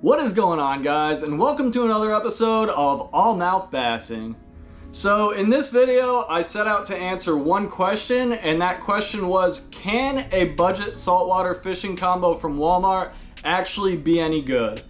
What is going on, guys, and welcome to another episode of All Mouth Bassing. So in this video I set out to answer one question, and that question was, can a budget saltwater fishing combo from Walmart actually be any good?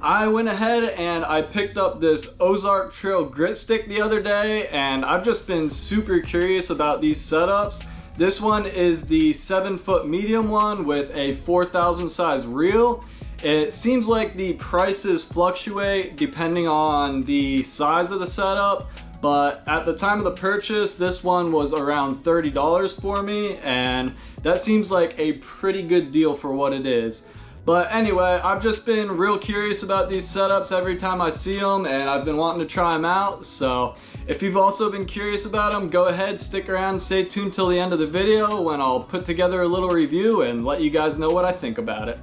I went ahead and I picked up this Ozark Trail grit stick the other day, and I've just been super curious about these setups. This one is the 7-foot medium one with a 4,000 size reel. It seems like the prices fluctuate depending on the size of the setup, but at the time of the purchase, this one was around $30 for me, and that seems like a pretty good deal for what it is. But anyway, I've just been real curious about these setups every time I see them, and I've been wanting to try them out. So if you've also been curious about them, go ahead, stick around, stay tuned till the end of the video when I'll put together a little review and let you guys know what I think about it.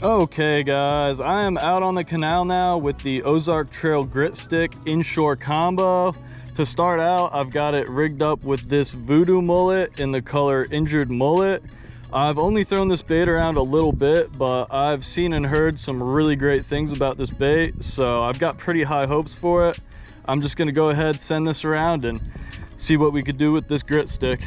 Okay guys, I am out on the canal now with the Ozark Trail Grit Stick Inshore combo. To start out, I've got it rigged up with this voodoo mullet in the color Injured Mullet. I've only thrown this bait around a little bit, but I've seen and heard some really great things about this bait, so I've got pretty high hopes for it. I'm just gonna go ahead, send this around, and see what we could do with this grit stick.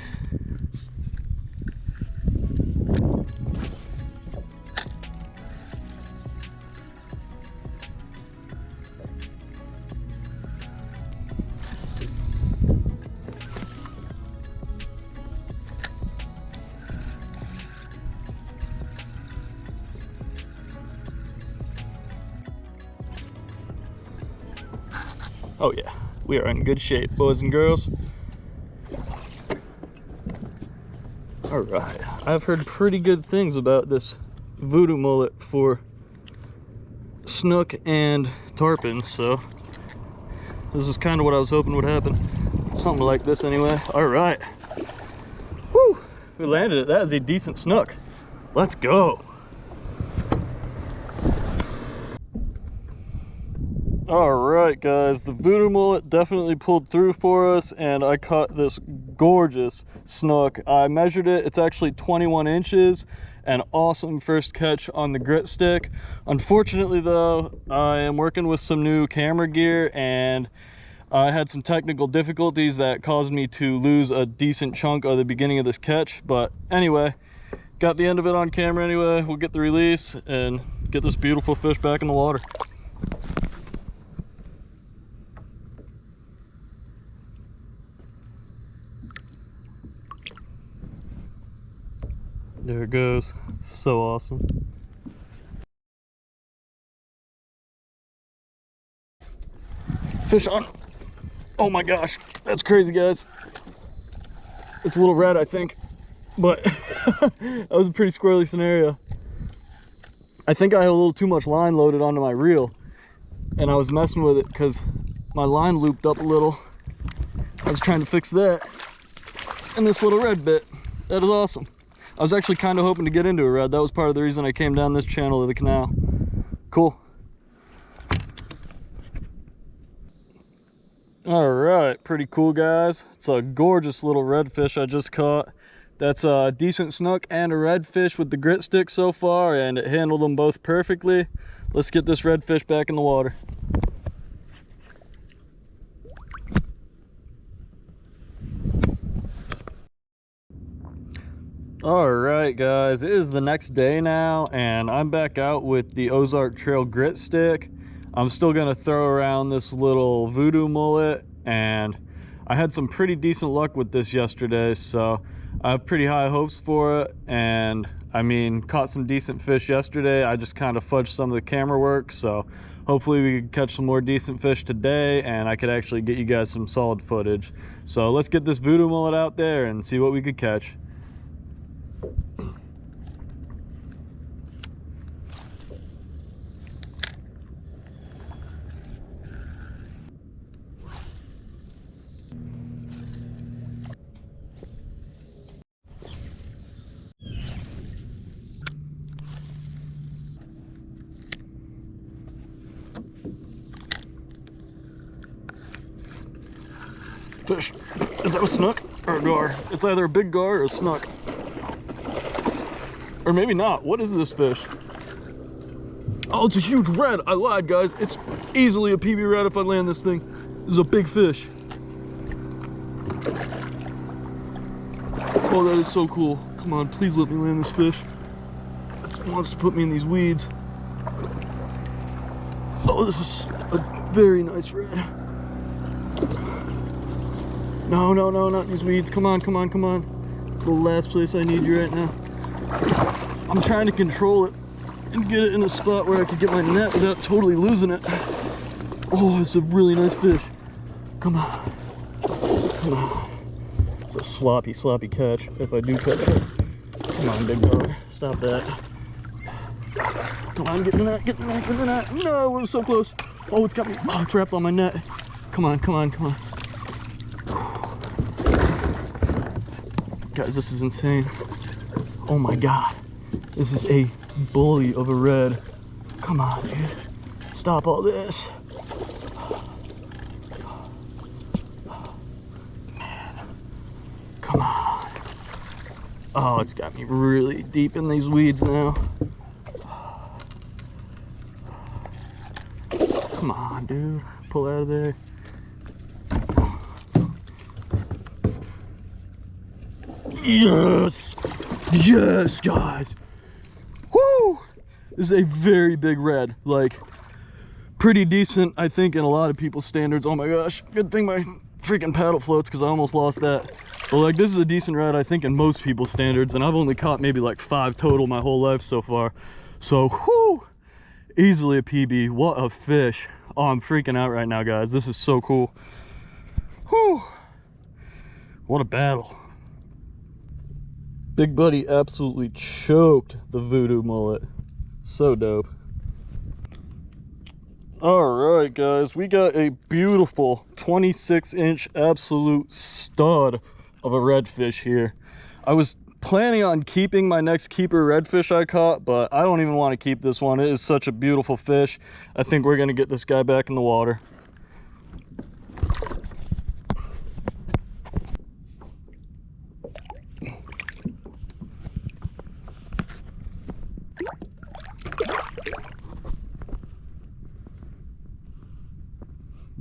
Oh yeah, we are in good shape, boys and girls. All right, I've heard pretty good things about this voodoo mullet for snook and tarpon, so this is kind of what I was hoping would happen. Something like this anyway. All right. Whew, we landed it. That is a decent snook. Let's go. Alright guys, the voodoo mullet definitely pulled through for us, and I caught this gorgeous snook. I measured it, it's actually 21 inches. An awesome first catch on the grit stick. Unfortunately though, I am working with some new camera gear, and I had some technical difficulties that caused me to lose a decent chunk of the beginning of this catch. But anyway, got the end of it on camera anyway. We'll get the release and get this beautiful fish back in the water. There it goes. So awesome. Fish on. Oh my gosh, that's crazy guys. It's a little red, I think, but that was a pretty squirrely scenario. I think I had a little too much line loaded onto my reel, and I was messing with it because my line looped up a little. I was trying to fix that, and this little red bit. That is awesome. I was actually kind of hoping to get into a red. That was part of the reason I came down this channel of the canal. Cool. All right, pretty cool guys. It's a gorgeous little redfish I just caught. That's a decent snook and a redfish with the grit stick so far, and it handled them both perfectly. Let's get this redfish back in the water. All right guys, it is the next day now, and I'm back out with the Ozark Trail grit stick. I'm still gonna throw around this little voodoo mullet, and I had some pretty decent luck with this yesterday, so I have pretty high hopes for it. And I mean, caught some decent fish yesterday. I just kind of fudged some of the camera work, so hopefully we could catch some more decent fish today, and I could actually get you guys some solid footage. So let's get this voodoo mullet out there and see what we could catch. Fish. Is that a snook or a gar? It's either a big gar or a snook. Or maybe not. What is this fish? Oh, it's a huge red. I lied, guys. It's easily a PB red if I land this thing. This is a big fish. Oh, that is so cool. Come on, please let me land this fish. It wants to put me in these weeds. Oh, this is a very nice red. No, no, no, not these weeds. Come on, come on, come on. It's the last place I need you right now. I'm trying to control it and get it in a spot where I can get my net without totally losing it. Oh, it's a really nice fish. Come on. Come on. It's a sloppy, sloppy catch if I do catch it. Come on, big dog. Stop that. Come on, get in the net, get in the net, get in the net. No, it was so close. Oh, it's got me trapped on my net. Come on, come on, come on. Guys, this is insane. Oh my God. This is a bully of a red. Come on, dude. Stop all this. Man. Come on. Oh, it's got me really deep in these weeds now. Come on, dude. Pull out of there. Yes! Yes, guys! Woo! This is a very big red. Like, pretty decent, I think, in a lot of people's standards. Oh my gosh. Good thing my freaking paddle floats, because I almost lost that. But, like, this is a decent red, I think, in most people's standards. And I've only caught maybe, like, 5 total my whole life so far. So, whoo! Easily a PB. What a fish. Oh, I'm freaking out right now, guys. This is so cool. Whew. What a battle. Big Buddy absolutely choked the voodoo mullet. So dope. Alright, guys. We got a beautiful 26-inch absolute stud of a redfish here. I was planning on keeping my next keeper redfish I caught, but I don't even want to keep this one. It is such a beautiful fish. I think we're going to get this guy back in the water.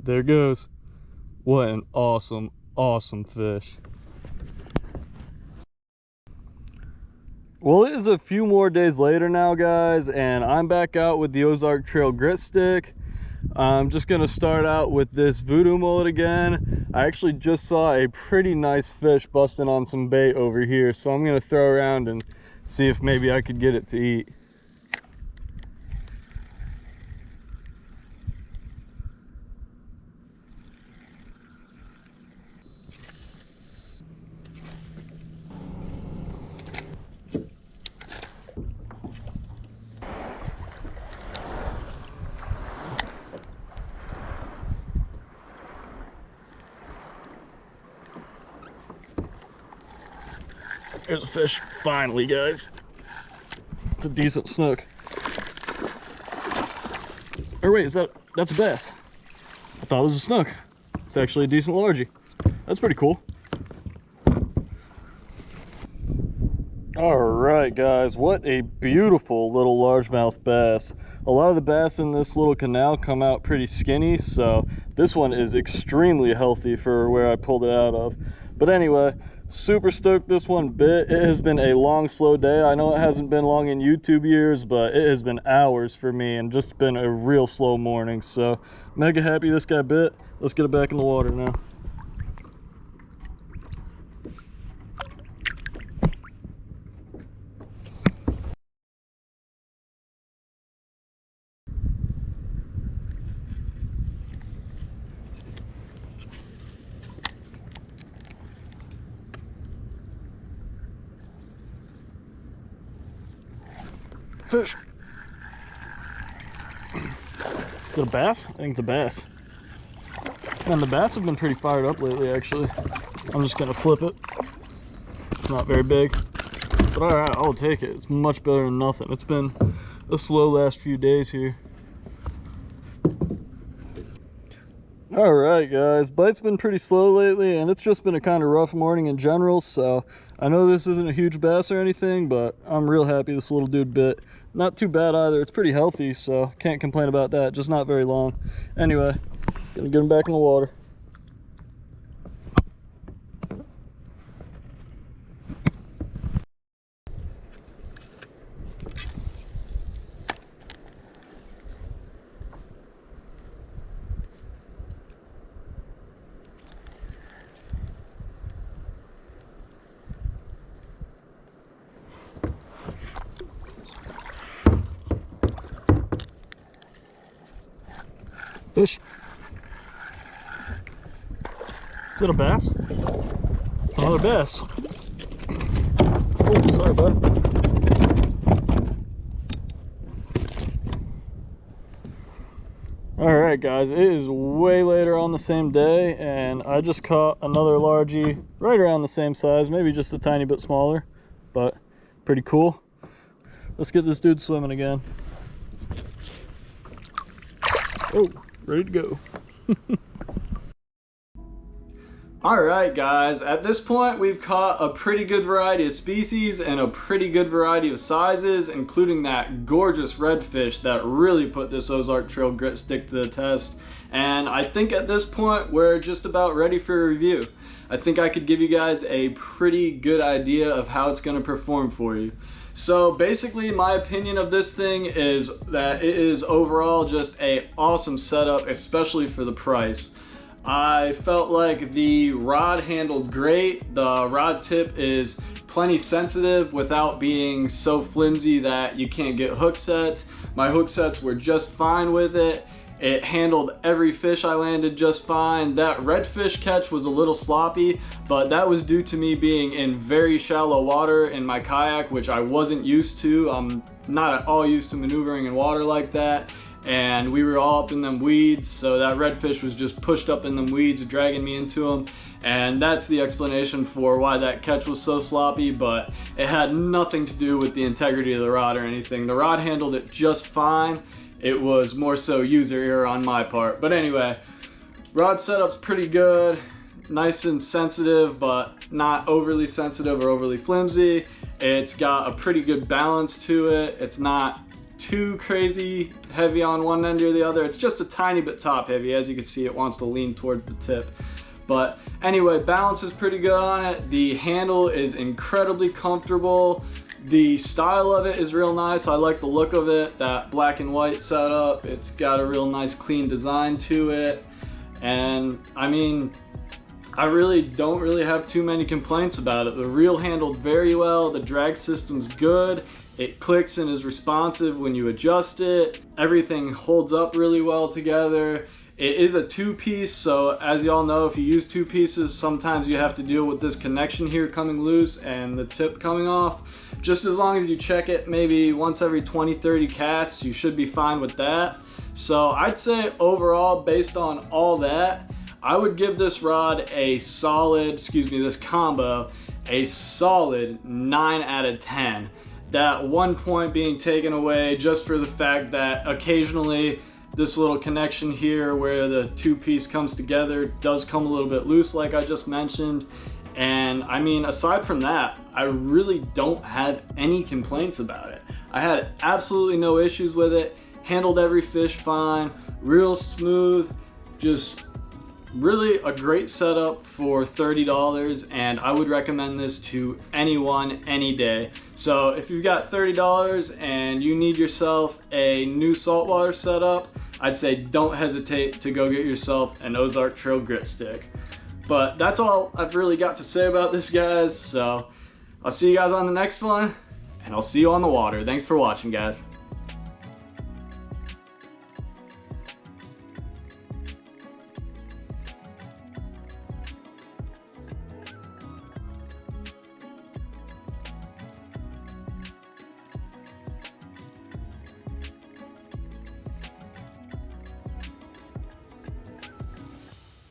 There goes. What an awesome, awesome fish. Well, it is a few more days later now, guys, and I'm back out with the Ozark Trail grit stick. I'm just gonna start out with this voodoo mullet again. I actually just saw a pretty nice fish busting on some bait over here, so I'm gonna throw around and see if maybe I could get it to eat. There's a fish, finally, guys. It's a decent snook. Or wait, that's a bass? I thought it was a snook. It's actually a decent largie. That's pretty cool. All right, guys, what a beautiful little largemouth bass. A lot of the bass in this little canal come out pretty skinny, so this one is extremely healthy for where I pulled it out of. But anyway, super stoked this one bit. It has been a long, slow day. I know it hasn't been long in YouTube years, but it has been hours for me and just been a real slow morning. So mega happy this guy bit. Let's get it back in the water now. Fish. Is it a bass? I think it's a bass. And the bass have been pretty fired up lately, actually. I'm just gonna flip it. It's not very big, but all right, I'll take it. It's much better than nothing. It's been a slow last few days here. All right, guys, bite's been pretty slow lately, and it's just been a kind of rough morning in general, so I know this isn't a huge bass or anything, but I'm real happy this little dude bit. Not too bad either. It's pretty healthy, so can't complain about that. Just not very long. Anyway, gonna get him back in the water. Fish. Is it a bass? It's another bass. Oh, sorry, bud. Alright guys, it is way later on the same day, and I just caught another largie right around the same size, maybe just a tiny bit smaller, but pretty cool. Let's get this dude swimming again. Oh, ready to go. Alright guys, at this point we've caught a pretty good variety of species and a pretty good variety of sizes, including that gorgeous redfish that really put this Ozark Trail grit stick to the test. And I think at this point we're just about ready for a review. I think I could give you guys a pretty good idea of how it's going to perform for you. So basically my opinion of this thing is that it is overall just an awesome setup, especially for the price. I felt like the rod handled great. The rod tip is plenty sensitive without being so flimsy that you can't get hook sets. My hook sets were just fine with it. It handled every fish I landed just fine. That redfish catch was a little sloppy, but that was due to me being in very shallow water in my kayak, which I wasn't used to. I'm not at all used to maneuvering in water like that. And we were all up in them weeds, so that redfish was just pushed up in them weeds, dragging me into them. And that's the explanation for why that catch was so sloppy, but it had nothing to do with the integrity of the rod or anything. The rod handled it just fine. It was more so user error on my part. But anyway, rod setup's pretty good. Nice and sensitive, but not overly sensitive or overly flimsy. It's got a pretty good balance to it. It's not too crazy heavy on one end or the other. It's just a tiny bit top heavy. As you can see, it wants to lean towards the tip. But anyway, balance is pretty good on it. The handle is incredibly comfortable. The style of it is real nice. I like the look of it, that black and white setup. It's got a real nice clean design to it. And I mean, I don't really have too many complaints about it. The reel handled very well. The drag system's good. It clicks and is responsive when you adjust it. Everything holds up really well together. It is a two-piece, so as y'all know, if you use two pieces, sometimes you have to deal with this connection here coming loose and the tip coming off. Just as long as you check it maybe once every 20-30 casts, you should be fine with that. So I'd say overall, based on all that, I would give this rod a solid, this combo, a solid 9 out of 10. That 1 point being taken away just for the fact that occasionally this little connection here where the two-piece comes together does come a little bit loose, like I just mentioned. And I mean, aside from that, I really don't have any complaints about it. I had absolutely no issues with it. Handled every fish fine, real smooth, just really a great setup for $30, and I would recommend this to anyone any day. So if you've got $30 and you need yourself a new saltwater setup, I'd say don't hesitate to go get yourself an Ozark Trail grit stick. But that's all I've really got to say about this, guys. So I'll see you guys on the next one, and I'll see you on the water. Thanks for watching, guys.